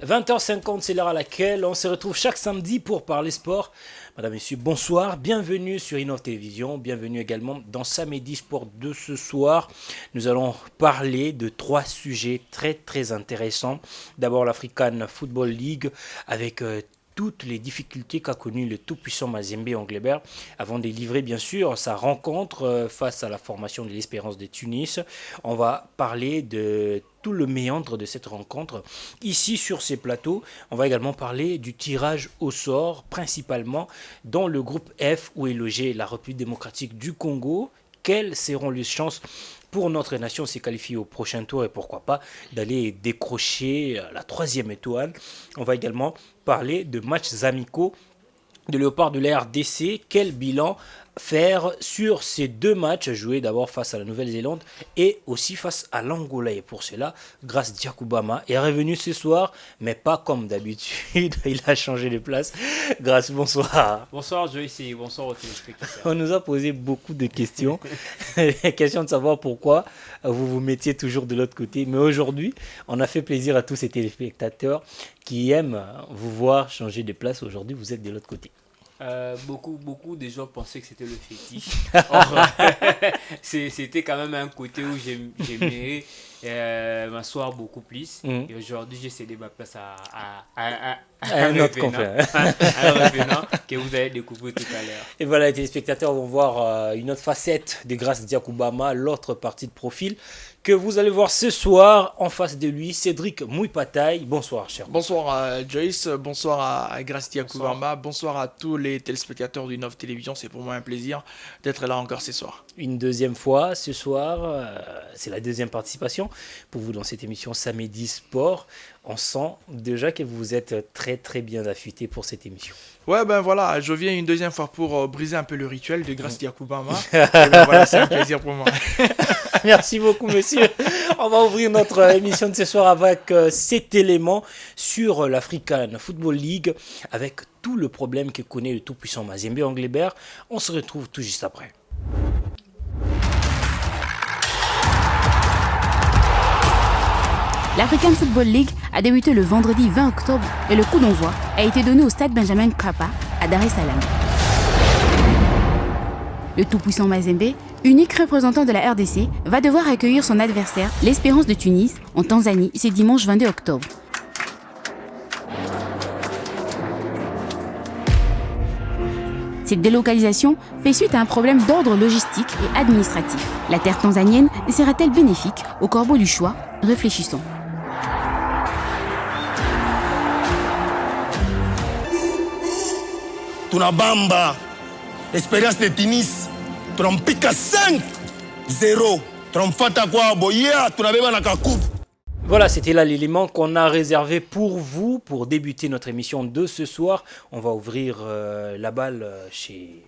20h50, c'est l'heure à laquelle on se retrouve chaque samedi pour parler sport. Madame, Messieurs, bonsoir. Bienvenue sur Innov Télévision. Bienvenue également dans Samedi Sport de ce soir. Nous allons parler de 3 sujets très intéressants. D'abord l'African Football League avec toutes les difficultés qu'a connues le tout-puissant Mazembe Englebert avant de livrer bien sûr sa rencontre face à la formation de l'Espérance de Tunis. On va parler de tout le méandre de cette rencontre. Ici sur ces plateaux, on va également parler du tirage au sort, principalement dans le groupe F où est logée la République démocratique du Congo. Quelles seront les chances pour notre nation de se qualifier au prochain tour et pourquoi pas d'aller décrocher la 3e étoile. On va également parler de matchs amicaux de Léopard de la RDC. Quel bilan faire sur ces 2 matchs joués d'abord face à la Nouvelle-Zélande et aussi face à l'Angola. Et pour cela, Grace Diakoubama est revenu ce soir, mais pas comme d'habitude, il a changé de place. Grace, bonsoir. Bonsoir Joyce et bonsoir aux téléspectateurs. On nous a posé beaucoup de questions. Question de savoir pourquoi vous vous mettiez toujours de l'autre côté. Mais aujourd'hui, on a fait plaisir à tous ces téléspectateurs qui aiment vous voir changer de place. Aujourd'hui, vous êtes de l'autre côté. Beaucoup de gens pensaient que c'était le fétiche. Or, c'était quand même un côté où j'aimerais m'asseoir beaucoup plus. Et aujourd'hui, j'ai cédé ma place à un autre confrère. Un revenant que vous allez découvrir tout à l'heure. Et voilà, les téléspectateurs vont voir une autre facette de Grace Diakoubama, l'autre partie de profil que vous allez voir ce soir. En face de lui, Cédric Mouipataï. Bonsoir, cher. Bonsoir à Joyce, bonsoir à Grace Diakoubama, bonsoir à tous les téléspectateurs d'Innov Télévision. C'est pour moi un plaisir d'être là encore ce soir. Une deuxième fois ce soir, c'est la deuxième participation pour vous dans cette émission Samedi Sport. On sent déjà que vous êtes très bien affûté pour cette émission. Ouais, ben voilà, je viens une deuxième fois pour briser un peu le rituel de Grace Diakoubama. Ben voilà, c'est un plaisir pour moi. Merci beaucoup, monsieur. On va ouvrir notre émission de ce soir avec 7 éléments sur l'African Football League, avec tout le problème que connaît le tout-puissant Mazembe Englebert. On se retrouve tout juste après. L'African Football League a débuté le vendredi 20 octobre et le coup d'envoi a été donné au stade Benjamin Mkapa à Dar es Salaam. Le tout-puissant Mazembe, unique représentant de la RDC, va devoir accueillir son adversaire, l'Espérance de Tunis, en Tanzanie, ce dimanche 22 octobre. Cette délocalisation fait suite à un problème d'ordre logistique et administratif. La terre tanzanienne sera-t-elle bénéfique aux corbeaux du choix? Réfléchissons. Tunabamba, Espérance de Tunis, tunampika 5-0, tunamfata kwa boya, tunabeba na kakup. Voilà, c'était là l'élément qu'on a réservé pour vous, pour débuter notre émission de ce soir. On va ouvrir la balle chez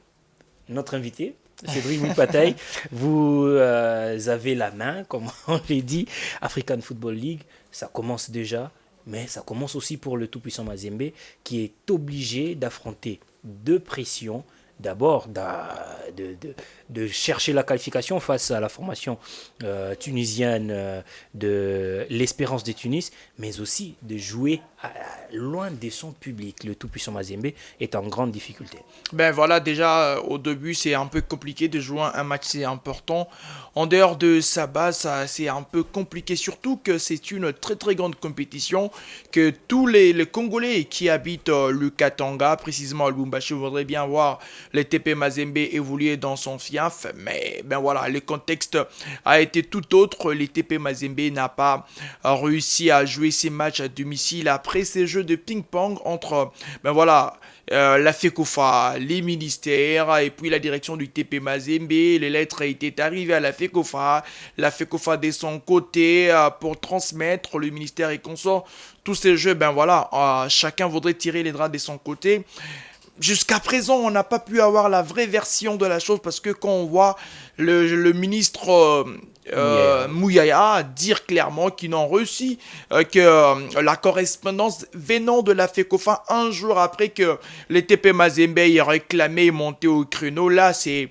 notre invité, Cédric Mouipataï. Vous avez la main, comme on l'a dit, African Football League, ça commence déjà, mais ça commence aussi pour le tout-puissant Mazembe, qui est obligé d'affronter 2 pressions. D'abord, de chercher la qualification face à la formation tunisienne de l'Espérance de Tunis, mais aussi de jouer loin de son public. Le tout-puissant Mazembe est en grande difficulté. Ben voilà, déjà au début c'est un peu compliqué de jouer un match, c'est important. En dehors de sa base, c'est un peu compliqué, surtout que c'est une très grande compétition, que tous les Congolais qui habitent le Katanga, précisément à Lubumbashi, voudraient bien voir le TP Mazembe évoluer dans son fief, mais ben voilà, le contexte a été tout autre. Le TP Mazembe n'a pas réussi à jouer ses matchs à domicile après ces jeux de ping-pong entre ben voilà, la FECOFA, les ministères et puis la direction du TP Mazembe. Les lettres étaient arrivées à la FECOFA de son côté pour transmettre le ministère et consorts. Tous ces jeux, ben voilà, chacun voudrait tirer les draps de son côté. Jusqu'à présent, on n'a pas pu avoir la vraie version de la chose parce que quand on voit le ministre Mouyaya dire clairement qu'ils n'ont reçu que la correspondance venant de la FECOFA un jour après que le TP Mazembe ait réclamé et monté au créneau. Là, c'est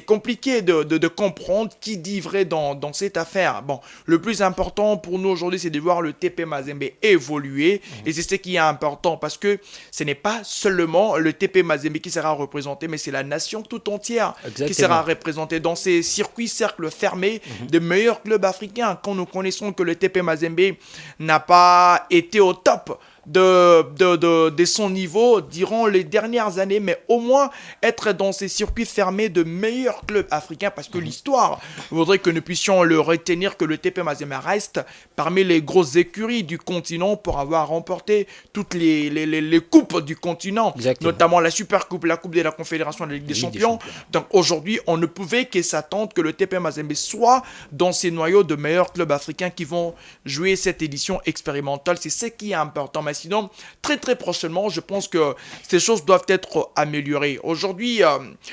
compliqué de comprendre qui dit vrai dans cette affaire. Bon, le plus important pour nous aujourd'hui, c'est de voir le TP Mazembe évoluer. Et c'est ce qui est important parce que ce n'est pas seulement le TP Mazembe qui sera représenté, mais c'est la nation tout entière qui sera représentée dans ces circuits cercles fermés de meilleurs clubs africains. Quand nous connaissons que le TP Mazembe n'a pas été au top de son niveau durant les dernières années, mais au moins être dans ces circuits fermés de meilleurs clubs africains, parce que l'histoire voudrait que nous puissions le retenir, que le TP Mazembe reste parmi les grosses écuries du continent pour avoir remporté toutes les coupes du continent, notamment la Super Coupe, la Coupe de la Confédération de la Ligue des Champions. Donc aujourd'hui, on ne pouvait que s'attendre que le TP Mazembe soit dans ces noyaux de meilleurs clubs africains qui vont jouer cette édition expérimentale. C'est ce qui est important. Mais sinon, très très prochainement, je pense que ces choses doivent être améliorées. Aujourd'hui,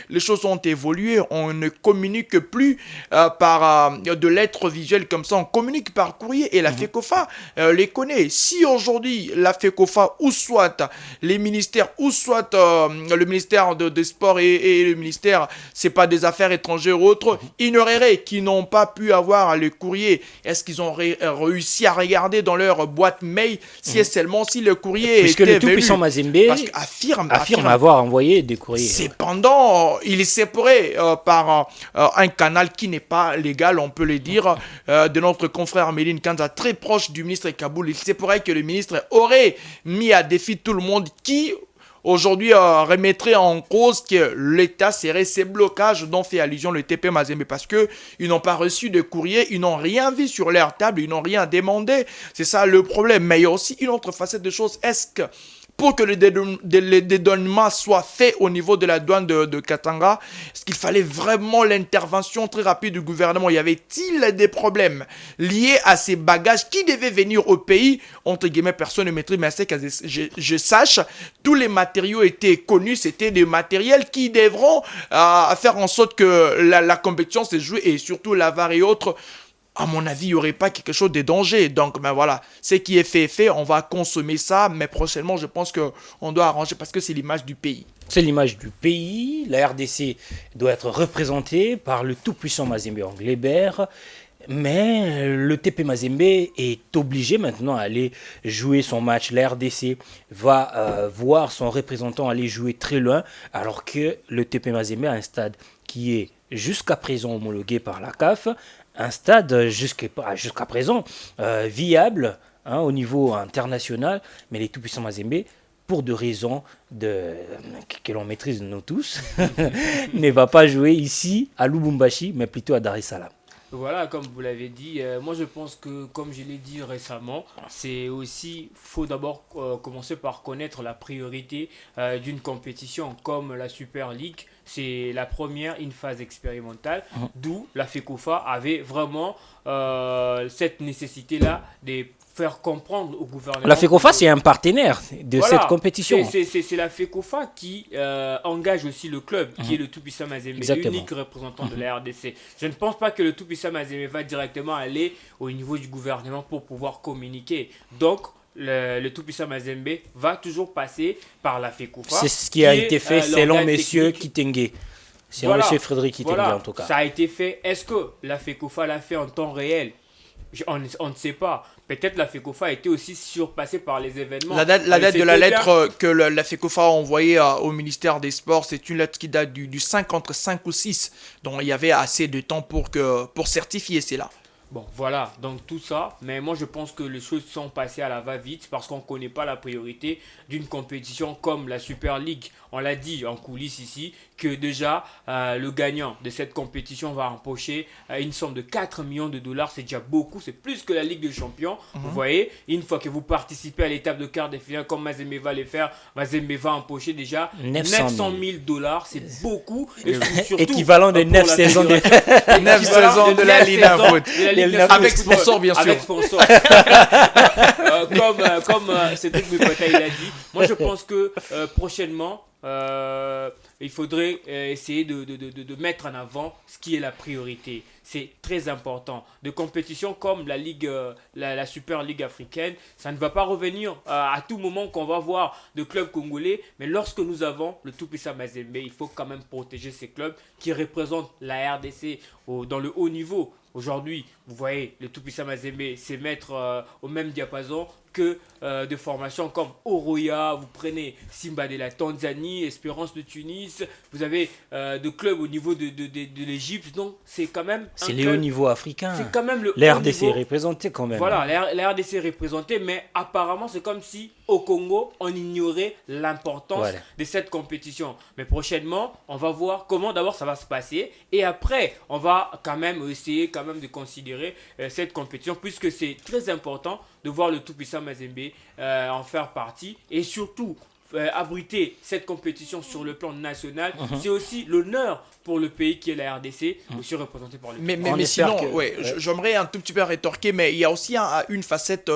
les choses ont évolué. On ne communique plus par de lettres visuelles comme ça. On communique par courrier et la FECOFA les connaît. Si aujourd'hui, la FECOFA ou soit les ministères ou soit le ministère des Sports et le ministère, c'est pas des Affaires étrangères ou autres, ignoreraient qu'ils n'ont pas pu avoir le courrier. Est-ce qu'ils ont réussi à regarder dans leur boîte mail si seulement si le courrier puisque était le tout-puissant Mazembe affirme avoir envoyé des courriers. Cependant, il est séparé par un canal qui n'est pas légal, on peut le dire, de notre confrère Méline Kanza, très proche du ministre Kaboul. Il séparait que le ministre aurait mis à défi tout le monde qui aujourd'hui remettrait en cause que l'État serait ces blocages dont fait allusion le TP Mazembe, parce que ils n'ont pas reçu de courrier, ils n'ont rien vu sur leur table, ils n'ont rien demandé. C'est ça le problème. Mais il y a aussi une autre facette de choses. Est-ce que pour que le dédouanement soit fait au niveau de la douane de Katanga, est-ce qu'il fallait vraiment l'intervention très rapide du gouvernement? Y avait-il des problèmes liés à ces bagages qui devaient venir au pays? Entre guillemets, personne ne maîtrise, mais c'est que je sache, tous les matériaux étaient connus, c'était des matériels qui devront faire en sorte que la compétition se joue, et surtout la VAR et autres. À mon avis, il n'y aurait pas quelque chose de danger. Donc, ben voilà, ce qui est fait, on va consommer ça. Mais prochainement, je pense qu'on doit arranger parce que c'est l'image du pays. C'est l'image du pays. La RDC doit être représentée par le tout-puissant Mazembe Anglebert. Mais le TP Mazembe est obligé maintenant à aller jouer son match. La RDC va voir son représentant aller jouer très loin, alors que le TP Mazembe a un stade qui est jusqu'à présent homologué par la CAF, un stade jusqu'à présent viable au niveau international, mais les tout-puissants Mazembe, pour des raisons que l'on maîtrise nous tous, ne va pas jouer ici à Lubumbashi, mais plutôt à Dar es Salaam. Voilà, comme vous l'avez dit, moi je pense que, comme je l'ai dit récemment, faut d'abord commencer par connaître la priorité d'une compétition comme la Super League. C'est la première, une phase expérimentale, d'où la FECOFA avait vraiment cette nécessité-là de faire comprendre au gouvernement. La FECOFA, c'est un partenaire de cette compétition. C'est la FECOFA qui engage aussi le club, qui est le tout-puissant Mazembe, l'unique représentant de la RDC. Je ne pense pas que le tout-puissant Mazembe va directement aller au niveau du gouvernement pour pouvoir communiquer. Donc, le tout-puissant Mazembe va toujours passer par la FECOFA. C'est ce qui a été fait selon M. Kitenge. C'est M. Frédéric Kitenge en tout cas. Ça a été fait. Est-ce que la FECOFA l'a fait en temps réel? On ne sait pas. Peut-être la FECOFA a été aussi surpassée par les événements. La date de la lettre que la FECOFA a envoyée au ministère des Sports, c'est une lettre qui date du 5 entre 5 ou 6. Donc il y avait assez de temps pour certifier cela. Bon, voilà, donc tout ça, mais moi je pense que les choses sont passées à la va-vite parce qu'on ne connaît pas la priorité d'une compétition comme la Super League. On l'a dit en coulisses ici, que déjà le gagnant de cette compétition va empocher une somme de 4 millions de dollars. C'est déjà beaucoup, c'est plus que la Ligue des Champions. Vous voyez, une fois que vous participez à l'étape de quart de finale comme Mazembe va le faire, Mazembe va empocher déjà 900 000 dollars. C'est beaucoup. Et surtout, équivalent de 9 saisons de la Ligue avec sponsor, bien sûr. Avec sponsor. Comme Cédric Mekota il a dit, moi je pense que prochainement, il faudrait faudrait essayer de mettre en avant ce qui est la priorité. C'est très important. De compétitions comme la Ligue, la Super Ligue africaine, ça ne va pas revenir à tout moment qu'on va voir de clubs congolais. Mais lorsque nous avons le tout-puissant Mazembe, il faut quand même protéger ces clubs qui représentent la RDC dans le haut niveau. Aujourd'hui, vous voyez, le tout-puissant Mazembe, c'est mettre au même diapason que de formations comme Oroya, vous prenez Simba de la Tanzanie, Espérance de Tunis, vous avez de clubs au niveau de l'Égypte, donc c'est quand même... C'est le haut niveau africain. C'est quand même le la haut RDC niveau. est représentée quand même. Voilà, la RDC est représentée, mais apparemment c'est comme si au Congo, on ignorait l'importance de cette compétition. Mais prochainement, on va voir comment d'abord ça va se passer, et après, on va quand même essayer quand même de considérer cette compétition, puisque c'est très important de voir le tout-puissant Mazembe en faire partie, et surtout abriter cette compétition sur le plan national. C'est aussi l'honneur pour le pays qui est la RDC, aussi représenté par le pays. Mais sinon, j'aimerais un tout petit peu rétorquer, mais il y a aussi une facette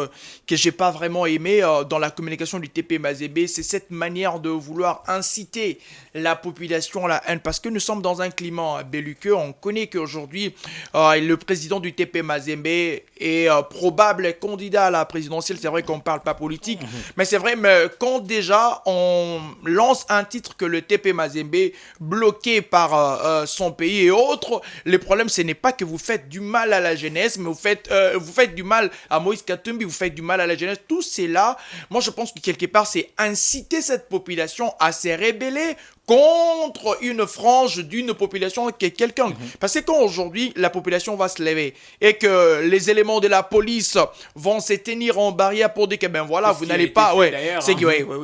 que j'ai pas vraiment aimée dans la communication du TP Mazembe, c'est cette manière de vouloir inciter la population à la haine, parce que nous sommes dans un climat belliqueux. On connaît qu'aujourd'hui, le président du TP Mazembe est probable candidat à la présidentielle. C'est vrai qu'on parle pas politique, mais c'est vrai, mais quand déjà on lance un titre que le TP Mazembe bloqué par son pays et autres, le problème ce n'est pas que vous faites du mal à la jeunesse, mais vous faites du mal à Moïse Katumbi, vous faites du mal à la jeunesse. Tout cela, moi je pense que quelque part c'est inciter cette population à se rebeller contre une frange d'une population qui est quelqu'un. Parce que quand aujourd'hui la population va se lever et que les éléments de la police vont se tenir en barrière pour dire que ben voilà, vous n'allez pas...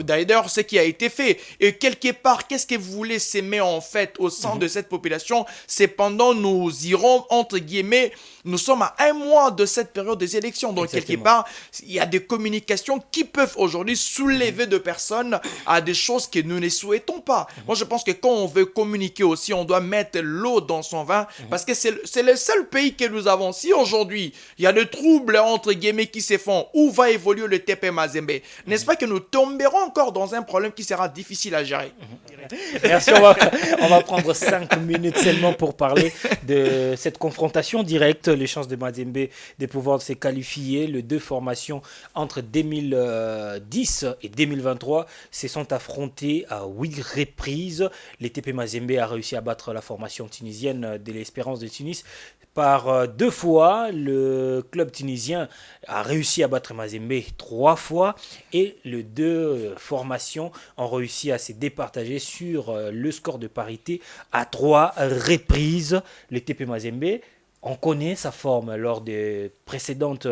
D'ailleurs, ce qui a été fait. Et quelque part, qu'est-ce que vous voulez s'aimer en fait au sein de cette population? C'est pendant nous irons, entre guillemets, nous sommes à 1 mois de cette période des élections. Donc quelque part, il y a des communications qui peuvent aujourd'hui soulever de personnes à des choses que nous ne souhaitons pas. Moi, je pense que quand on veut communiquer aussi, on doit mettre l'eau dans son vin, parce que c'est le seul pays que nous avons. Si aujourd'hui, il y a des troubles, entre guillemets, qui se font, où va évoluer le TP Mazembe? N'est-ce pas que nous tomberons encore dans un problème qui sera difficile à gérer? Merci, on va prendre 5 minutes seulement pour parler de cette confrontation directe, les chances de Mazembe de pouvoir se qualifier. Les deux formations entre 2010 et 2023 se sont affrontées à 8 reprises. Les TP Mazembe a réussi à battre la formation tunisienne de l'Espérance de Tunis par 2 fois. Le club tunisien a réussi à battre Mazembe 3 fois, et les deux formations ont réussi à se départager sur le score de parité à 3 reprises. Le TP Mazembe, on connaît sa forme lors des précédentes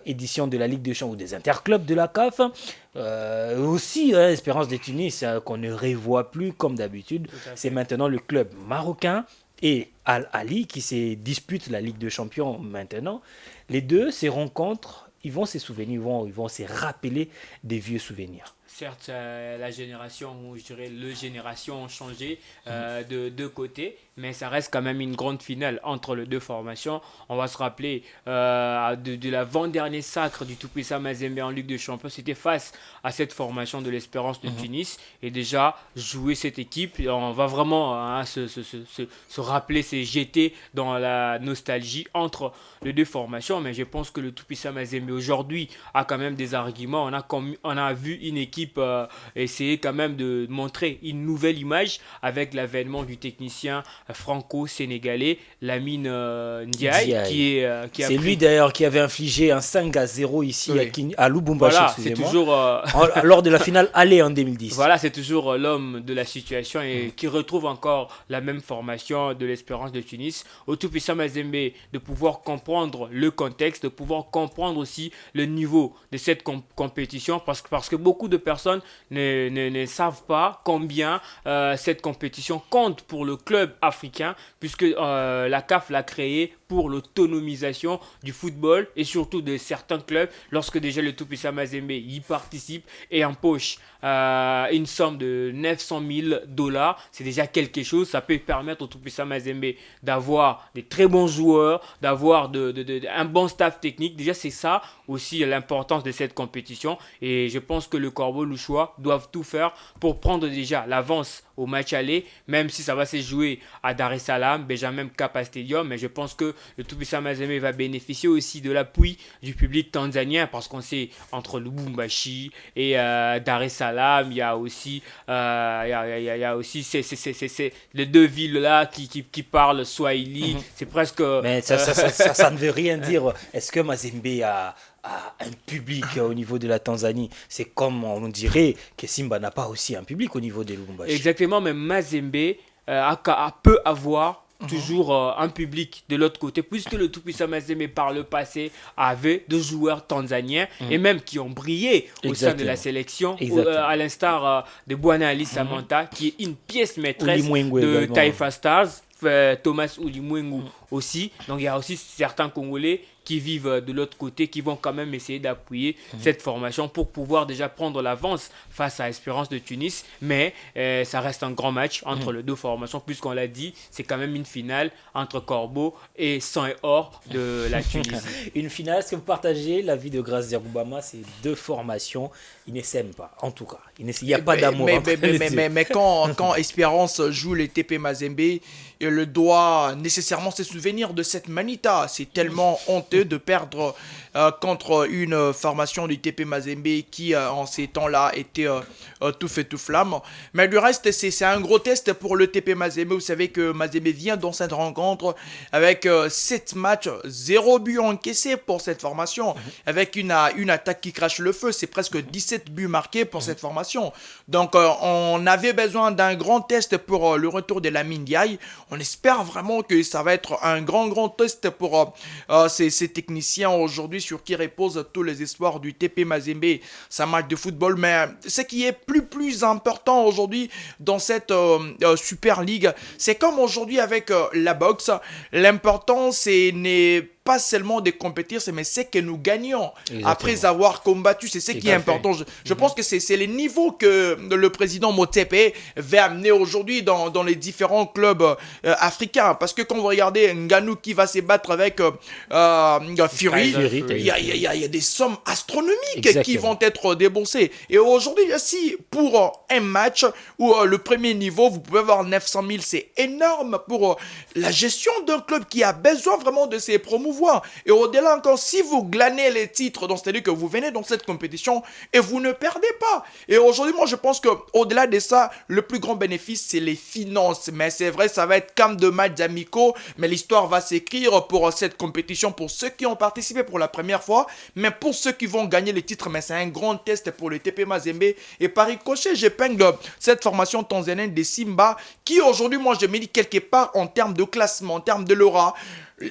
éditions de la Ligue des Champions ou des interclubs de la CAF. Aussi, Espérance de Tunis, qu'on ne revoit plus comme d'habitude. C'est maintenant le club marocain et Al Ahly qui se disputent la Ligue des Champions maintenant. Les deux se rencontrent, ils vont se souvenir, ils vont se rappeler des vieux souvenirs. Certes, la génération, je dirais, les générations ont changé de deux côtés, mais ça reste quand même une grande finale entre les deux formations. On va se rappeler de l'avant-dernier sacre du tout-puissant Mazembe en Ligue des Champions. C'était face à cette formation de l'Espérance de Tunis. Et déjà, jouer cette équipe, on va vraiment se rappeler, se jeter dans la nostalgie entre les deux formations. Mais je pense que le tout-puissant Mazembe aujourd'hui a quand même des arguments. On a vu une équipe essayer quand même de montrer une nouvelle image avec l'avènement du technicien franco-sénégalais Lamine Ndiaye. C'est lui d'ailleurs qui avait infligé un 5-0 ici à Lubumbashi. Voilà, c'est toujours lors de la finale aller en 2010. Voilà, c'est toujours l'homme de la situation et qui retrouve encore la même formation de l'Espérance de Tunis. Au tout-puissant Mazembe, de pouvoir comprendre le contexte, de pouvoir comprendre aussi le niveau de cette compétition, parce que beaucoup de personnes ne savent pas combien cette compétition compte pour le club africain, puisque la CAF l'a créée pour l'autonomisation du football et surtout de certains clubs. Lorsque déjà le tout-puissant Mazembe y participe et empoche une somme de $900,000, c'est déjà quelque chose. Ça peut permettre au tout-puissant Mazembe d'avoir des très bons joueurs, d'avoir un bon staff technique. Déjà, c'est ça aussi l'importance de cette compétition. Et je pense que le Corbeau Louchois doivent tout faire pour prendre déjà l'avance au match aller, même si ça va se jouer à Dar es Salaam, Benjamin Mkapa Stadium. Mais je pense que le tout-puissant Mazembe va bénéficier aussi de l'appui du public tanzanien, parce qu'on sait, entre Lubumbashi et Dar es Salaam, il y a aussi, les deux villes-là qui parlent Swahili. C'est presque... Mais ça ne veut rien dire. Est-ce que Mazembe a un public au niveau de la Tanzanie? C'est comme on dirait que Simba n'a pas aussi un public au niveau de Lubumbashi. Exactement, mais Mazembe peut avoir toujours un public de l'autre côté, puisque le tout-puissant Mazembe par le passé avait deux joueurs tanzaniens et même qui ont brillé au sein de la sélection, à l'instar de Bwana Ali Samanta, qui est une pièce maîtresse de Taifa Stars, Thomas Ulimwengu aussi. Donc il y a aussi certains Congolais qui vivent de l'autre côté, qui vont quand même essayer d'appuyer cette formation pour pouvoir déjà prendre l'avance face à Espérance de Tunis. Mais ça reste un grand match entre les deux formations, puisqu'on l'a dit, c'est quand même une finale entre Corbeau et Sang et Or de la Tunisie. Une finale, est-ce que vous partagez l'avis de Grace Zeroubama? Ces deux formations, ils ne s'aiment pas, en tout cas. Il n'y a pas d'amour entre les deux. Mais quand Espérance joue les TP Mazembe, il doit nécessairement se souvenir de cette manita. C'est tellement honteux de perdre contre une formation du TP Mazembe qui, en ces temps-là, était tout fait tout flamme. Mais du reste, c'est un gros test pour le TP Mazembe. Vous savez que Mazembe vient dans cette rencontre avec 7 matchs, 0 but encaissé pour cette formation, avec une attaque qui crache le feu. C'est presque 17 buts marqués pour cette formation. Donc, on avait besoin d'un grand test pour le retour de Lamine Ndiaye. On espère vraiment que ça va être un grand test pour ces techniciens aujourd'hui, sur qui reposent tous les espoirs du TP Mazembe. C'est un match de football, mais ce qui est plus important aujourd'hui dans cette Super League, c'est comme aujourd'hui avec la boxe. L'important, c'est n'est pas seulement de compétir, mais c'est que nous gagnons. Exactement. Après avoir combattu, c'est ce qui est important. Je pense que c'est les niveaux que le président Motsepe va amener aujourd'hui dans les différents clubs africains. Parce que quand vous regardez Ngannou qui va se battre avec Fury, il y a des sommes astronomiques qui vont être déboursées. Et aujourd'hui, si pour un match où le premier niveau, vous pouvez avoir 900 000, c'est énorme pour la gestion d'un club qui a besoin vraiment de ses promouvoirs. Et au-delà encore, si vous glanez les titres, donc c'est-à-dire que vous venez dans cette compétition et vous ne perdez pas. Et aujourd'hui, moi, je pense qu'au-delà de ça, le plus grand bénéfice, c'est les finances. Mais c'est vrai, ça va être comme de matchs amicaux, mais l'histoire va s'écrire pour cette compétition, pour ceux qui ont participé pour la première fois, mais pour ceux qui vont gagner les titres. Mais c'est un grand test pour le TP Mazembe. Et par ricochet, j'épingle cette formation tanzanienne des Simba, qui aujourd'hui, moi, je me dis quelque part, en termes de classement, en termes de l'aura,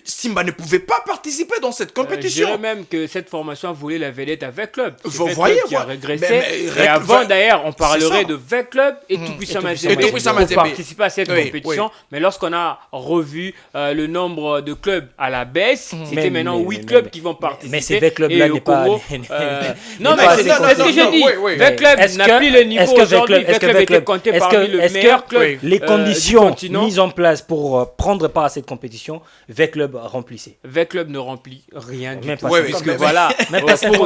Simba ne pouvait pas participer dans cette compétition. Je dirais même que cette formation a volé la vedette à V Club. Vous voyez, qui a régressé. Et avant, d'ailleurs, on parlerait de V Club et Tout-Puissant Mazembe pour participer à cette compétition. Mais lorsqu'on a revu le nombre de clubs à la baisse, c'était maintenant 8 clubs qui vont participer. Mais ces V Club-là n'est pas... Non, mais c'est ce que je dis. V Club n'a plus le niveau aujourd'hui. V Club était compté parmi le meilleur club. Les conditions mises en place pour prendre part à cette compétition, V Club remplissait. V Club ne remplit rien du tout. Puisque voilà,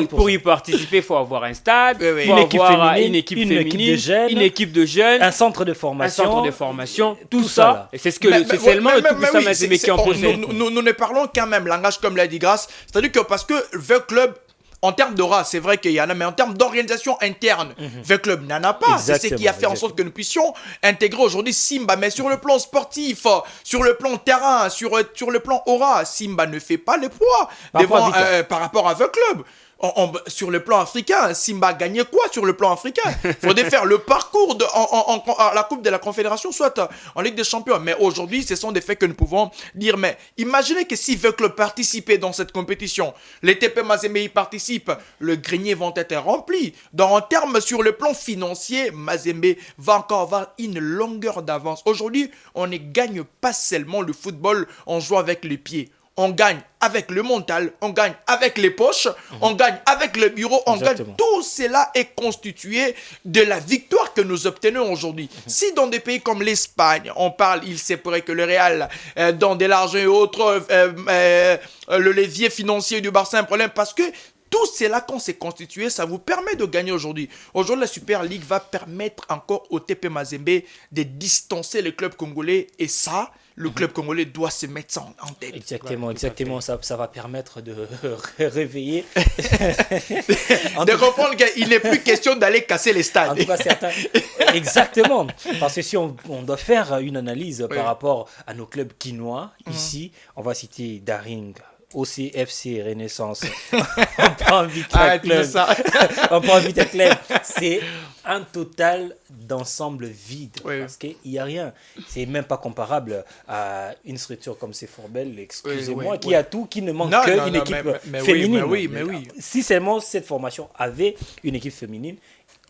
pour y participer, il faut avoir un stade, il faut avoir une équipe féminine, une équipe de jeunes, un centre de formation, tout ça. Et c'est seulement le tout-puissant Mazembe qui en possède. Nous ne parlons quand même langage comme l'a dit Grace. C'est-à-dire que parce que V Club, en termes d'aura, c'est vrai qu'il y en a, mais en termes d'organisation interne, V Club n'en a pas. C'est ce qui a fait en sorte que nous puissions intégrer aujourd'hui Simba. Mais sur le plan sportif, sur le plan terrain, sur le plan aura, Simba ne fait pas les poids par rapport à V Club. Sur le plan africain, Simba a gagné quoi sur le plan africain? Il faudrait faire le parcours à la Coupe de la Confédération, soit en Ligue des Champions. Mais aujourd'hui, ce sont des faits que nous pouvons dire. Mais imaginez que si V Club participait dans cette compétition, les TP Mazembe y participent, le grenier va être rempli. En termes sur le plan financier, Mazembe va encore avoir une longueur d'avance. Aujourd'hui, on ne gagne pas seulement le football en jouant avec les pieds. On gagne avec le mental, on gagne avec les poches, on gagne avec le bureau, on gagne. Tout cela est constitué de la victoire que nous obtenons aujourd'hui. Si dans des pays comme l'Espagne, on parle, il se pourrait que le Real, dans de l'argent et autres, le levier financier du Barça a un problème parce que tout cela, quand c'est constitué, ça vous permet de gagner aujourd'hui. Aujourd'hui, la Super League va permettre encore au TP Mazembe de distancer les clubs congolais. Et ça, le club congolais doit se mettre ça en tête. Exactement. Ça va permettre de réveiller. De comprendre qu'il n'est plus question d'aller casser les stades. En tout cas, certains. Exactement. Parce que si on doit faire une analyse par rapport à nos clubs quinois, ici, on va citer Daring, OCFC Renaissance. On prend Vita Club. On prend Vita Club. C'est un total d'ensemble vide. Parce qu'il n'y a rien. C'est même pas comparable à une structure comme Forbel, excusez-moi, qui a tout, qui ne manque qu'une équipe féminine. Mais oui. Si seulement cette formation avait une équipe féminine,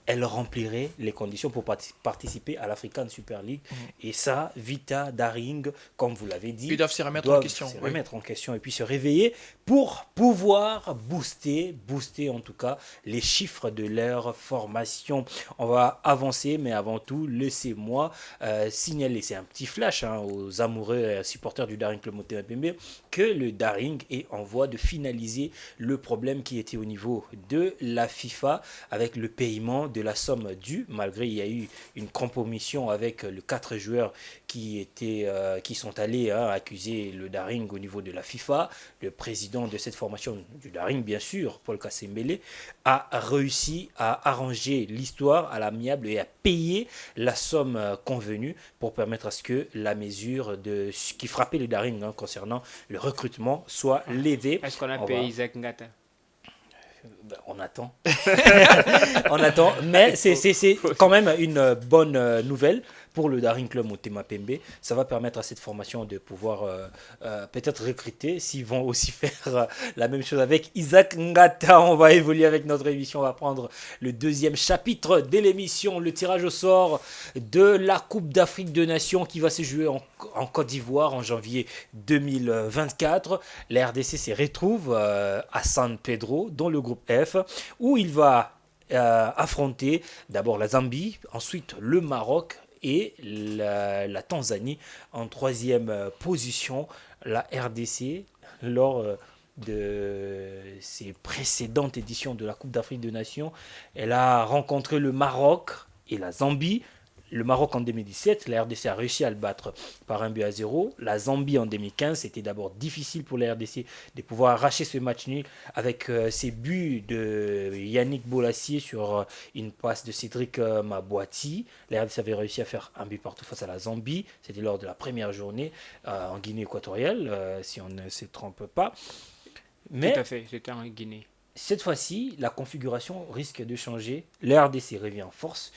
elle remplirait les conditions pour participer à l'African Super League. Et ça, Vita, Daring, comme vous l'avez dit, ils doivent se remettre en question et puis se réveiller pour pouvoir booster en tout cas les chiffres de leur formation. On va avancer, mais avant tout, laissez-moi signaler, c'est un petit flash aux amoureux et supporters du Daring Club Motema Pembe, que le Daring est en voie de finaliser le problème qui était au niveau de la FIFA avec le paiement de la somme due, malgré il y a eu une compromission avec les 4 joueurs qui sont allés accuser le Daring au niveau de la FIFA. Le président de cette formation du Daring, bien sûr, Paul Kassembele, a réussi à arranger l'histoire à l'amiable et à payer la somme convenue pour permettre à ce que la mesure qui frappait le Daring concernant le recrutement soit levée. Est-ce qu'on a payé Isaac Ngata? On attend. Mais c'est quand même une bonne nouvelle pour le Daring Club Motema Pembe. Ça va permettre à cette formation de pouvoir peut-être recruter, s'ils vont aussi faire la même chose avec Isaac Ngata. On va évoluer avec notre émission, on va prendre le deuxième chapitre de l'émission, le tirage au sort de la Coupe d'Afrique des Nations qui va se jouer en Côte d'Ivoire en janvier 2024. La RDC se retrouve à San Pedro dans le groupe F, où il va affronter d'abord la Zambie, ensuite le Maroc et la Tanzanie en troisième position. La RDC, lors de ses précédentes éditions de la Coupe d'Afrique des Nations, elle a rencontré le Maroc et la Zambie. Le Maroc en 2017, la RDC a réussi à le battre par 1-0. La Zambie en 2015, c'était d'abord difficile pour la RDC de pouvoir arracher ce match nul avec ces buts de Yannick Bolassier sur une passe de Cédric Mabouati. La RDC avait réussi à faire un but partout face à la Zambie. C'était lors de la première journée en Guinée équatoriale, si on ne se trompe pas. Mais, tout à fait, c'était en Guinée. Cette fois-ci, la configuration risque de changer. La RDC revient en force.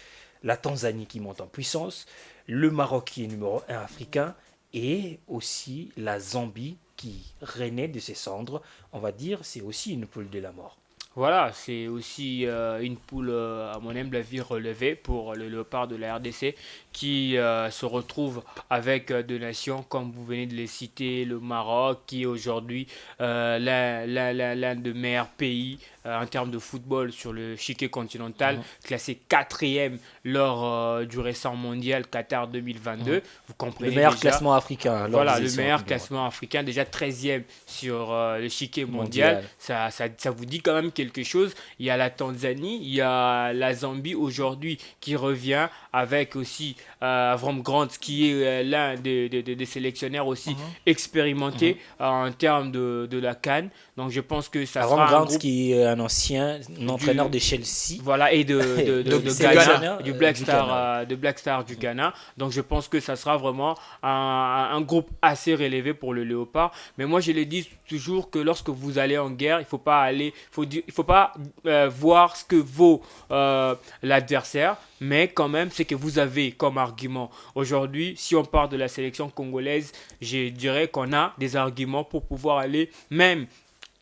La Tanzanie qui monte en puissance, le Maroc qui est numéro 1 africain et aussi la Zambie qui renaît de ses cendres. On va dire c'est aussi une poule de la mort. Voilà, c'est aussi une poule, à mon humble avis, relevée pour le léopard de la RDC qui se retrouve avec deux nations, comme vous venez de les citer, le Maroc, qui est aujourd'hui l'un des meilleurs pays en termes de football sur le chiquet continental, classé 4e lors du récent mondial Qatar 2022. Vous comprenez le meilleur déjà, classement africain. Voilà, le meilleur classement africain, déjà 13e sur le chiquet mondial. Ça vous dit quand même quelque chose. Il y a la Tanzanie, il y a la Zambie aujourd'hui qui revient avec aussi Avram Grant qui est l'un des sélectionneurs aussi expérimentés en termes de la CAN. Donc je pense que ça Avram sera Grant un groupe qui est un ancien entraîneur de Chelsea. Voilà, et de Ghana, du Black Star du Ghana. Donc je pense que ça sera vraiment un groupe assez relevé pour le Léopard. Mais moi je l'ai dit toujours que lorsque vous allez en guerre, il faut pas voir ce que vaut l'adversaire, mais quand même ce que vous avez comme argument. Aujourd'hui, si on part de la sélection congolaise, je dirais qu'on a des arguments pour pouvoir aller même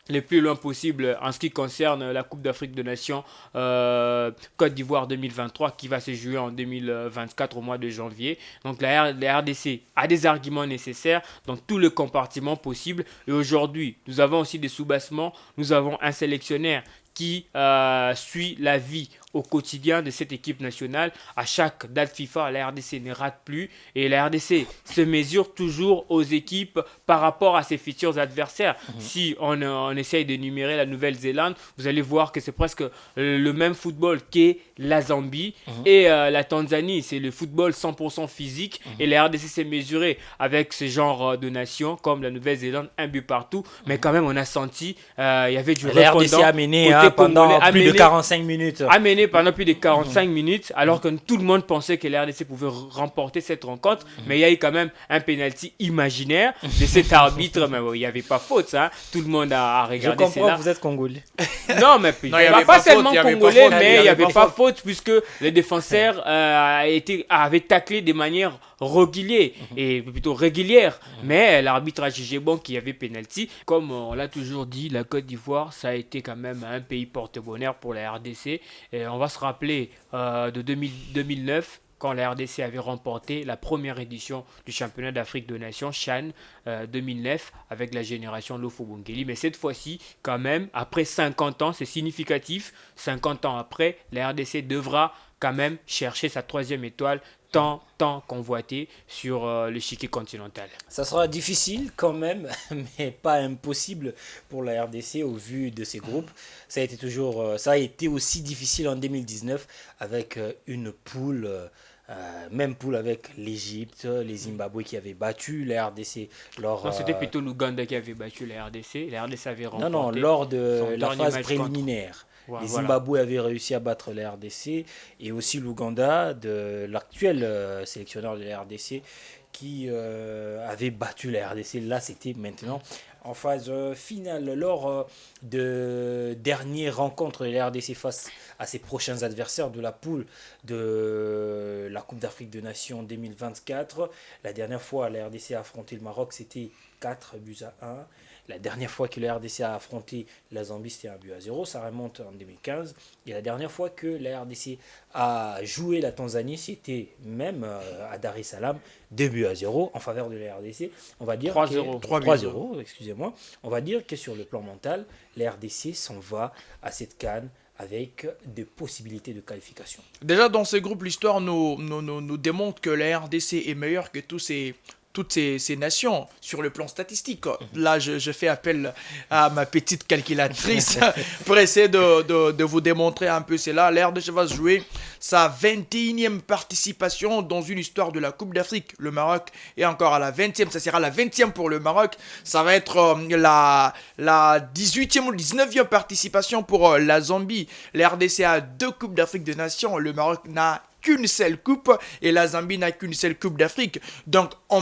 le plus loin possible en ce qui concerne la Coupe d'Afrique des Nations Côte d'Ivoire 2023 qui va se jouer en 2024 au mois de janvier. Donc la RDC a des arguments nécessaires dans tous les compartiments possibles. Et aujourd'hui, nous avons aussi des soubassements. Nous avons un sélectionnaire qui suit la vie au quotidien de cette équipe nationale. À chaque date FIFA, la RDC ne rate plus et la RDC se mesure toujours aux équipes par rapport à ses futurs adversaires. Si on essaye de numérer la Nouvelle-Zélande, vous allez voir que c'est presque le même football qu'est la Zambie et la Tanzanie. C'est le football 100% physique et la RDC s'est mesurée avec ce genre de nations comme la Nouvelle-Zélande, un but partout. Mais quand même, on a senti il y avait du la RDC a mené pendant plus de 45 minutes. A mené pendant plus de 45 minutes, alors que tout le monde pensait que la RDC pouvait remporter cette rencontre. Mais il y a eu quand même un penalty imaginaire de cet arbitre. Mais il n'y avait pas faute. Hein. Tout le monde a regardé. Je comprends, vous êtes Congolais. Non, mais il n'y avait pas seulement Congolais, mais il n'y avait pas faute puisque les défenseurs avaient taclé de manière régulière. Mais l'arbitre a jugé bon qu'il y avait penalty. Comme on l'a toujours dit, la Côte d'Ivoire, ça a été quand même un pays porte-bonheur pour la RDC. Et on va se rappeler de 2009, quand la RDC avait remporté la première édition du championnat d'Afrique de Nations, CHAN 2009, avec la génération Lofo-Bongeli. Mais cette fois-ci, quand même, après 50 ans, c'est significatif, 50 ans après, la RDC devra quand même chercher sa 3e étoile tant convoitée sur l'échiquier continental. Ça sera difficile quand même, mais pas impossible pour la RDC au vu de ces groupes. Ça a été aussi difficile en 2019 avec une poule, même poule avec l'Égypte, les Zimbabwe qui avaient battu la RDC. Non, c'était plutôt l'Ouganda qui avait battu la RDC. La RDC avait remporté. Non, lors de la phase préliminaire. Les Zimbabwe avaient réussi à battre la RDC et aussi l'Ouganda, de l'actuel sélectionneur de la RDC, qui avait battu la RDC. Là, c'était maintenant en phase finale. Lors de dernières rencontres de la RDC face à ses prochains adversaires de la poule de la Coupe d'Afrique des Nations 2024, la dernière fois la RDC a affronté le Maroc, c'était 4-1. La dernière fois que la RDC a affronté la Zambie, c'était 1-0. Ça remonte en 2015. Et la dernière fois que la RDC a joué la Tanzanie, c'était même à Dar es Salaam, 2-0 en faveur de la RDC. On va dire 3-0, excusez-moi. On va dire que sur le plan mental, la RDC s'en va à cette CAN avec des possibilités de qualification. Déjà, dans ce groupe, l'histoire nous démontre que la RDC est meilleure que toutes ces nations sur le plan statistique. Là, je fais appel à ma petite calculatrice pour essayer de vous démontrer un peu cela. La RDC va se jouer sa 21e participation dans une histoire de la Coupe d'Afrique. Le Maroc est encore à la 20e. Ça sera la 20e pour le Maroc. Ça va être la 18e ou 19e participation pour la Zambie. La RDC a 2 Coupes d'Afrique des Nations. Le Maroc n'a qu'une seule coupe et la Zambie n'a qu'une seule coupe d'Afrique. Donc en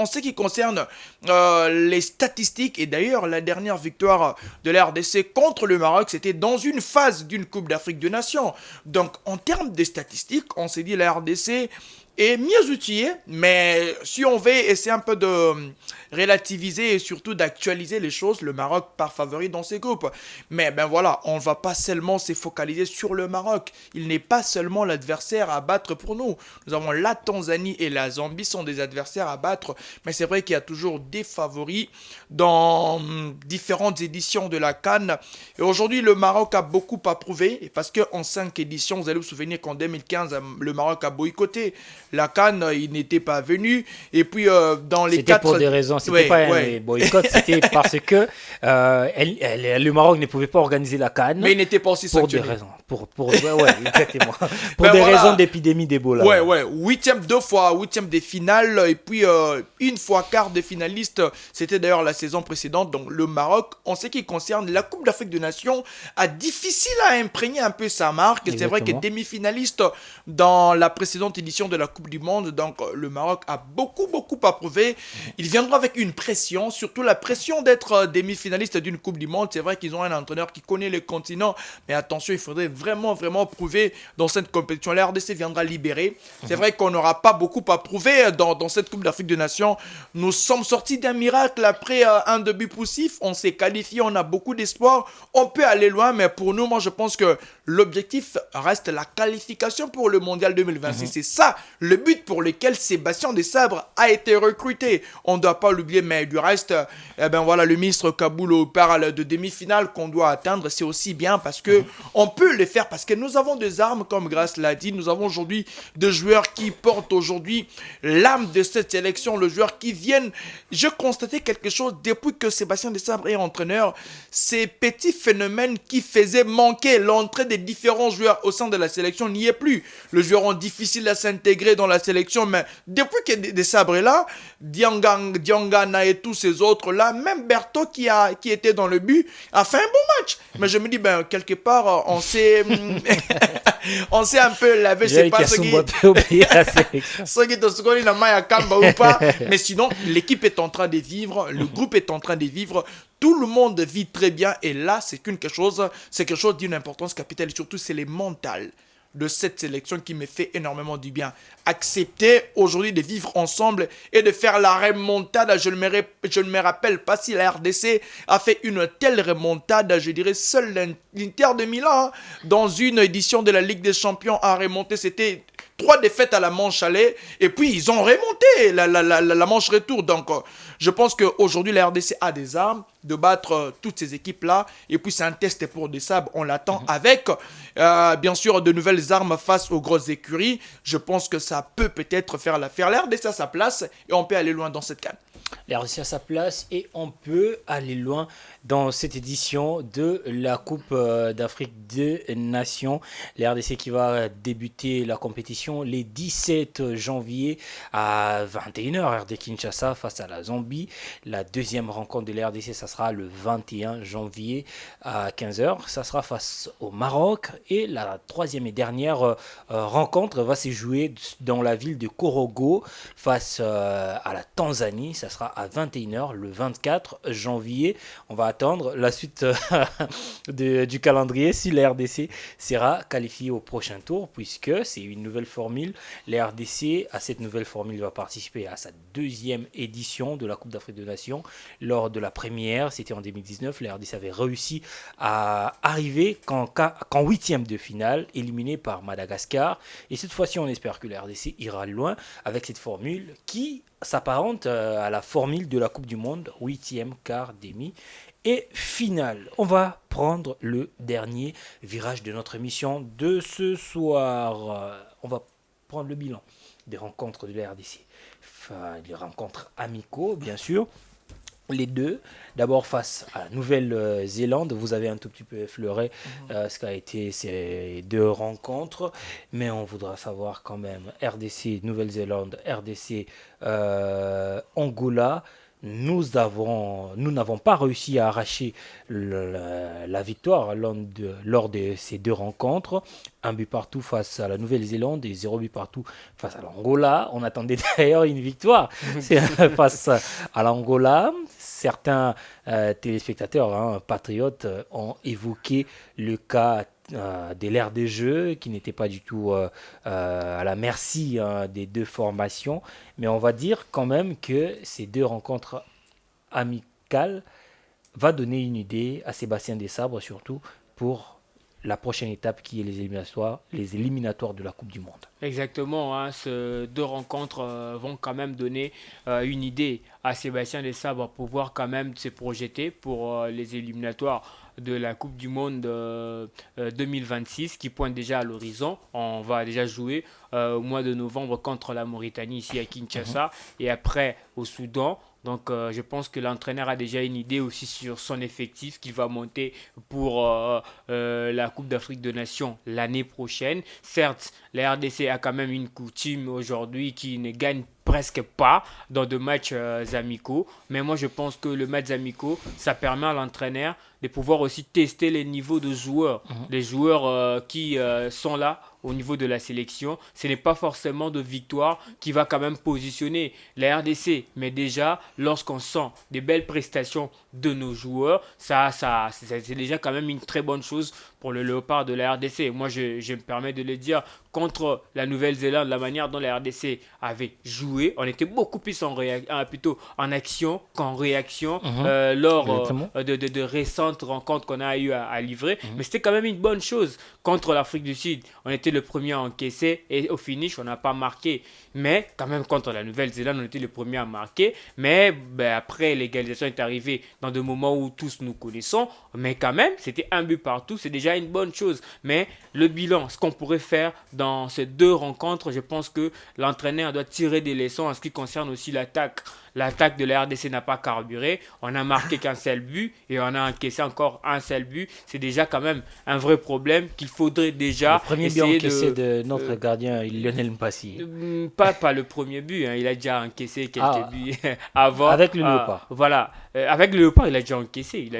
ce qui concerne les statistiques, et d'ailleurs la dernière victoire de la RDC contre le Maroc, c'était dans une phase d'une coupe d'Afrique des Nations. Donc en termes de statistiques, on s'est dit la RDC est mieux outillée, mais si on veut essayer un peu de relativiser et surtout d'actualiser les choses, le Maroc part favori dans ces groupes. Mais ben voilà, on ne va pas seulement se focaliser sur le Maroc. Il n'est pas seulement l'adversaire à battre pour nous. Nous avons la Tanzanie et la Zambie sont des adversaires à battre, mais c'est vrai qu'il y a toujours des favoris dans différentes éditions de la CAN. Et aujourd'hui, le Maroc a beaucoup à prouver, parce qu'en 5 éditions, vous allez vous souvenir qu'en 2015, le Maroc a boycotté la CAN, il n'était pas venu. Et puis, dans les 4... C'était pour des raisons, c'était pas un boycott, c'était parce que le Maroc ne pouvait pas organiser la CAN. Mais il n'était pas aussi sanctionné. Pour des raisons. Exactement. Pour des raisons d'épidémie d'Ebola. Huitième des finales, et puis une fois quart de finaliste, c'était d'ailleurs la saison précédente. Donc le Maroc, en ce qui concerne la Coupe d'Afrique des Nations, a difficile à imprégner un peu sa marque. Exactement. C'est vrai que demi-finaliste dans la précédente édition de la Coupe du Monde, donc le Maroc a beaucoup à prouver. Il viendra avec une pression, surtout la pression d'être demi-finaliste d'une Coupe du Monde. C'est vrai qu'ils ont un entraîneur qui connaît le continent, mais attention, il faudrait vraiment prouver dans cette compétition. La RDC viendra libérer. C'est vrai qu'on n'aura pas beaucoup à prouver dans cette Coupe d'Afrique des Nations. Nous sommes sortis d'un miracle après un début poussif. On s'est qualifié, on a beaucoup d'espoir. On peut aller loin, mais pour nous, moi je pense que l'objectif reste la qualification pour le Mondial 2026. C'est ça le but pour lequel Sébastien Desabre a été recruté. On ne doit pas l'oublier, mais du reste, le ministre Kaboulou parle de demi-finale qu'on doit atteindre. C'est aussi bien parce que on peut le faire, parce que nous avons des armes, comme Grace l'a dit. Nous avons aujourd'hui des joueurs qui portent aujourd'hui l'âme de cette sélection, le joueur qui viennent. Je constatais quelque chose depuis que Sébastien Desabre est entraîneur, ces petits phénomènes qui faisaient manquer l'entrée des différents joueurs au sein de la sélection n'y est plus. Le joueur est difficile à s'intégrer dans la sélection, mais depuis que Desabre est là, Diangana et tous ces autres là, même Berthaud qui était dans le but a fait un bon match. Mais je me dis, quelque part, on s'est on s'est un peu lavé, c'est pas ce qui te seconde la main à Kamba ou pas, mais sinon l'équipe est en train de vivre, le groupe est en train de vivre, tout le monde vit très bien, et là c'est quelque chose d'une importance capitale, et surtout c'est les mentales de cette sélection qui me fait énormément du bien. Accepter aujourd'hui de vivre ensemble et de faire la remontada. Je ne me rappelle pas si la RDC a fait une telle remontada. Je dirais seul l'Inter de Milan, dans une édition de la Ligue des Champions, a remonté. C'était 3 défaites à la manche aller, et puis ils ont remonté la manche retour. Donc je pense qu'aujourd'hui la RDC a des armes de battre toutes ces équipes-là, et puis c'est un test pour Desabre, on l'attend avec bien sûr de nouvelles armes face aux grosses écuries. Je pense que ça peut peut-être faire l'affaire. La RDC a sa place et on peut aller loin dans cette CAN. La Russie a sa place et on peut aller loin dans cette édition de la Coupe d'Afrique des Nations. La RDC qui va débuter la compétition les 17 janvier à 21h, RD Kinshasa face à la Zambie. La deuxième rencontre de la RDC, ça sera le 21 janvier à 15h. Ça sera face au Maroc. Et la troisième et dernière rencontre va se jouer dans la ville de Korogo face à la Tanzanie. Ça sera à 21h le 24 janvier. On va attendre la suite du calendrier si la RDC sera qualifiée au prochain tour, puisque c'est une nouvelle formule. La RDC, à cette nouvelle formule, va participer à sa deuxième édition de la Coupe d'Afrique des Nations. Lors de la première, c'était en 2019, la RDC avait réussi à arriver qu'en huitième de finale, éliminé par Madagascar. Et cette fois-ci, on espère que la RDC ira loin avec cette formule qui s'apparente à la formule de la Coupe du Monde, huitième, quart, demi et finale. On va prendre le dernier virage de notre émission de ce soir. On va prendre le bilan des rencontres de la RDC. Enfin, les rencontres amicaux, bien sûr. Les deux, d'abord face à la Nouvelle-Zélande, vous avez un tout petit peu effleuré ce qu'a été ces deux rencontres, mais on voudra savoir quand même RDC Nouvelle-Zélande, RDC Angola. Nous n'avons pas réussi à arracher la victoire lors de ces deux rencontres. 1 but partout face à la Nouvelle-Zélande et 0 but partout face à l'Angola. On attendait d'ailleurs une victoire face à l'Angola. Certains téléspectateurs patriotes ont évoqué le cas de l'ère des jeux qui n'était pas du tout à la merci des deux formations, mais on va dire quand même que ces deux rencontres amicales va donner une idée à Sébastien Desabre, surtout pour la prochaine étape qui est les éliminatoires de la Coupe du Monde. Exactement, ces deux rencontres vont quand même donner une idée à Sébastien Desabre pour pouvoir quand même se projeter pour les éliminatoires de la Coupe du Monde 2026 qui pointe déjà à l'horizon. On va déjà jouer au mois de novembre contre la Mauritanie ici à Kinshasa et après au Soudan. Donc je pense que l'entraîneur a déjà une idée aussi sur son effectif qu'il va monter pour la Coupe d'Afrique des Nations l'année prochaine. Certes, la RDC a quand même une coutume aujourd'hui qui ne gagne presque pas dans de matchs amicaux. Mais moi, je pense que le match amicaux, ça permet à l'entraîneur de pouvoir aussi tester les niveaux de joueurs. Les joueurs qui sont là au niveau de la sélection. Ce n'est pas forcément de victoire qui va quand même positionner la RDC. Mais déjà, lorsqu'on sent des belles prestations de nos joueurs, c'est déjà quand même une très bonne chose pour pour le Léopard de la RDC. Moi, je me permets de le dire, contre la Nouvelle-Zélande, la manière dont la RDC avait joué, on était beaucoup plus plutôt en action qu'en réaction lors de récentes rencontres qu'on a eu à livrer. Mais c'était quand même une bonne chose. Contre l'Afrique du Sud, on était le premier à encaisser et au finish, on n'a pas marqué. Mais quand même, contre la Nouvelle-Zélande, on était le premier à marquer. Mais après, l'égalisation est arrivée dans des moments où tous nous connaissons. Mais quand même, c'était un but partout. C'est déjà une bonne chose. Mais le bilan, ce qu'on pourrait faire dans ces 2 rencontres, je pense que l'entraîneur doit tirer des leçons en ce qui concerne aussi l'attaque. L'attaque de la RDC n'a pas carburé. On n'a marqué qu'un seul but et on a encaissé encore un seul but. C'est déjà quand même un vrai problème qu'il faudrait déjà le premier but encaissé de notre gardien Lionel Mpassi. Pas le premier but. Il a déjà encaissé quelques buts avant. Avec le Léopard. Voilà. Avec le Léopard, il a déjà encaissé.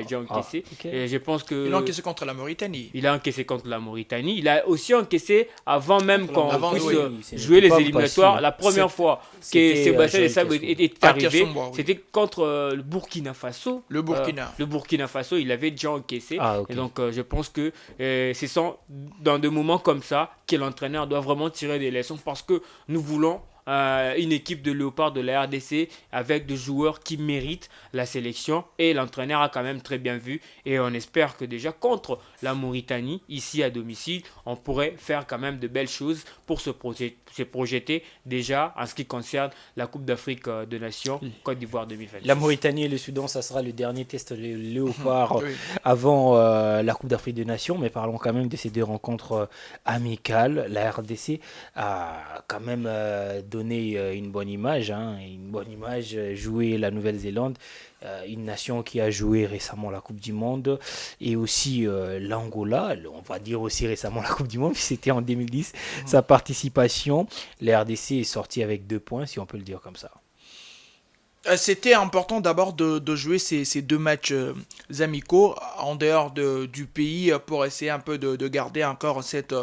Okay. Et je pense que... Il a encaissé contre la Mauritanie. Il a encaissé contre la Mauritanie. Il a aussi encaissé avant même qu'on puisse jouer les éliminatoires. La première fois que Sébastien Desabre est arrivé, c'était contre le Burkina Faso. Le Burkina Faso, il avait déjà encaissé. Et donc, je pense que ce sont dans des moments comme ça que l'entraîneur doit vraiment tirer des leçons parce que nous voulons une équipe de Léopard de la RDC avec des joueurs qui méritent la sélection et l'entraîneur a quand même très bien vu et on espère que déjà contre la Mauritanie ici à domicile on pourrait faire quand même de belles choses pour se projeter déjà en ce qui concerne la Coupe d'Afrique de Nations Côte d'Ivoire 2026. La Mauritanie et le Soudan, ça sera le dernier test Léopard avant la Coupe d'Afrique des Nations, mais parlons quand même de ces 2 rencontres amicales. La RDC a quand même donné une bonne image, jouer la Nouvelle-Zélande, une nation qui a joué récemment la Coupe du Monde, et aussi l'Angola, on va dire aussi récemment la Coupe du Monde, puis c'était en 2010, sa participation. La RDC est sortie avec 2 points, si on peut le dire comme ça. C'était important d'abord de jouer ces 2 matchs amicaux en dehors du pays pour essayer un peu de garder encore cette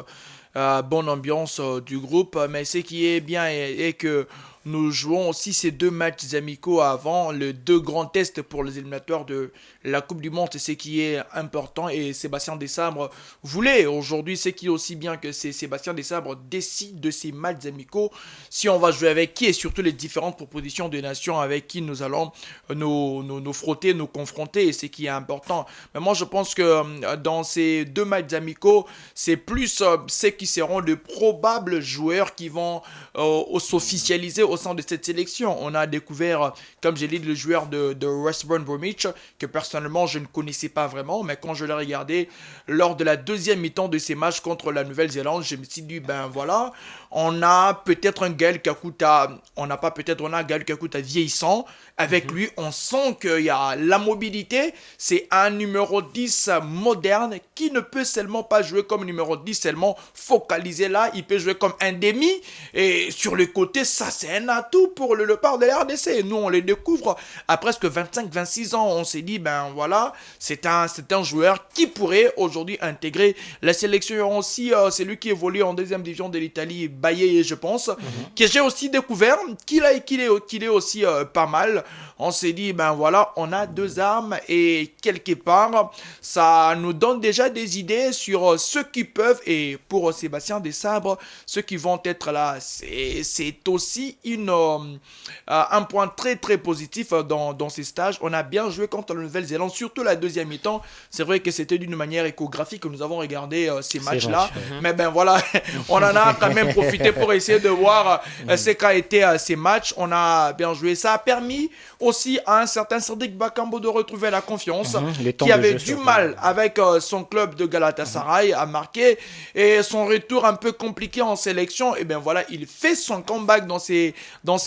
bonne ambiance du groupe. Mais ce qui est bien est que nous jouons aussi ces 2 matchs amicaux avant les 2 grands tests pour les éliminatoires de la Coupe du Monde. C'est ce qui est important et Sébastien Desabre voulait aujourd'hui, ce qui est aussi bien que Sébastien Desabre décide de ces matchs amicaux, si on va jouer avec qui et surtout les différentes propositions de nations avec qui nous allons nous frotter, nous confronter, et ce qui est important. Mais moi je pense que dans ces 2 matchs amicaux, c'est plus ceux qui seront de probables joueurs qui vont s'officialiser au sein de cette sélection. On a découvert, comme j'ai dit, le joueur de West Bromwich, que personnellement je ne connaissais pas vraiment, mais quand je l'ai regardé lors de la 2e mi-temps de ces matchs contre la Nouvelle-Zélande, je me suis dit, ben voilà, on a peut-être un Gaël Kakuta, on a un Gaël Kakuta vieillissant. Avec lui, on sent qu'il y a la mobilité. C'est un numéro 10 moderne qui ne peut seulement pas jouer comme numéro 10, seulement focalisé là. Il peut jouer comme un demi. Et sur le côté, ça c'est un atout pour le Léopard de la RDC. Nous, on les découvre à presque 25-26 ans. On s'est dit, ben voilà, c'est un joueur qui pourrait aujourd'hui intégrer la sélection. Il y aura aussi celui qui évolue en 2e division de l'Italie, Baye, je pense, que j'ai aussi découvert, qu'il est aussi pas mal. On s'est dit, ben voilà, on a 2 armes et quelque part, ça nous donne déjà des idées sur ceux qui peuvent, et pour Sébastien Desabre, ceux qui vont être là. C'est aussi un point très très positif dans ces stages. On a bien joué contre la Nouvelle-Zélande, surtout la 2e mi-temps. C'est vrai que c'était d'une manière échographique que nous avons regardé ces matchs-là. Mais ben voilà, on en a quand même profité pour essayer de voir ce qu'a été ces matchs. On a bien joué. Ça a permis aussi à un certain Sadiq Bakambo de retrouver la confiance, qui avait du mal avec son club de Galatasaray à marquer, et son retour un peu compliqué en sélection, et bien voilà, il fait son comeback dans ces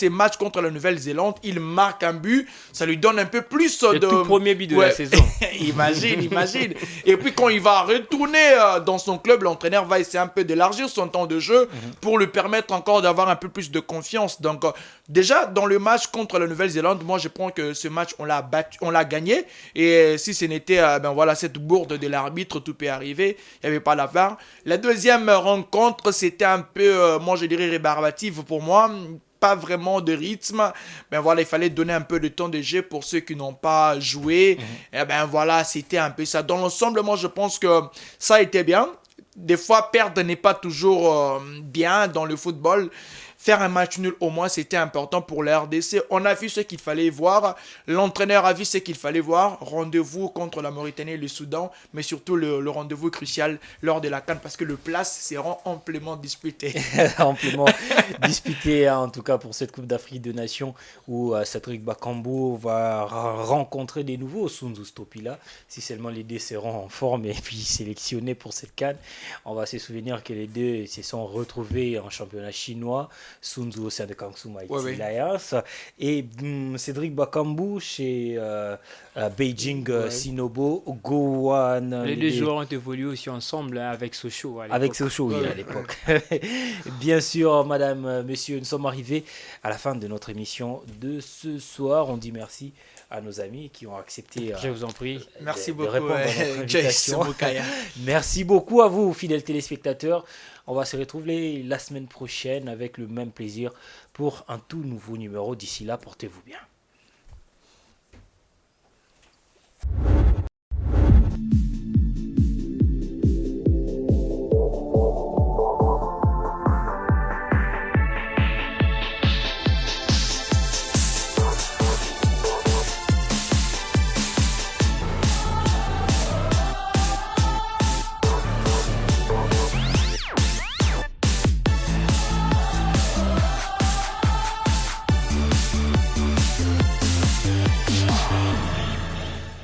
matchs contre la Nouvelle-Zélande. Il marque un but, ça lui donne un peu plus le tout premier but de la saison. imagine. Et puis quand il va retourner dans son club, l'entraîneur va essayer un peu d'élargir son temps de jeu pour lui permettre encore d'avoir un peu plus de confiance. Donc déjà dans le match contre la Nouvelle-Zélande, moi je pense que ce match on l'a gagné, et si ce n'était cette bourde de l'arbitre, tout peut arriver, il n'y avait pas la VAR. La 2e rencontre, c'était un peu moi je dirais rébarbative pour moi. pas vraiment de rythme. Ben voilà, il fallait donner un peu de temps de jeu pour ceux qui n'ont pas joué. Et ben voilà, c'était un peu ça. Dans l'ensemble, moi, je pense que ça a été bien. Des fois, perdre n'est pas toujours bien dans le football. Faire un match nul au moins, c'était important pour la RDC. On a vu ce qu'il fallait voir. L'entraîneur a vu ce qu'il fallait voir. Rendez-vous contre la Mauritanie et le Soudan, mais surtout le rendez-vous crucial lors de la CAN parce que le place sera amplement disputé. Amplement disputé, hein, en tout cas pour cette Coupe d'Afrique des Nations où Cédric Bakambu va rencontrer des nouveaux Sunzu Stopila. Si seulement les deux seront en forme et puis sélectionnés pour cette CAN. On va se souvenir que les deux se sont retrouvés en championnat chinois. Sunzu au sein de Kangsu Mighty Lions et Cédric Bakambu chez Beijing Sinobo, Gowan. Les deux joueurs ont évolué aussi ensemble avec Sochaux. Avec Sochaux, oui, à l'époque. Bien sûr, madame, monsieur, nous sommes arrivés à la fin de notre émission de ce soir. On dit merci à nos amis qui ont accepté. Je vous en prie. Merci beaucoup, répondre à notre invitation. Jace. Merci beaucoup à vous, fidèles téléspectateurs. On va se retrouver la semaine prochaine avec le même plaisir pour un tout nouveau numéro. D'ici là, portez-vous bien.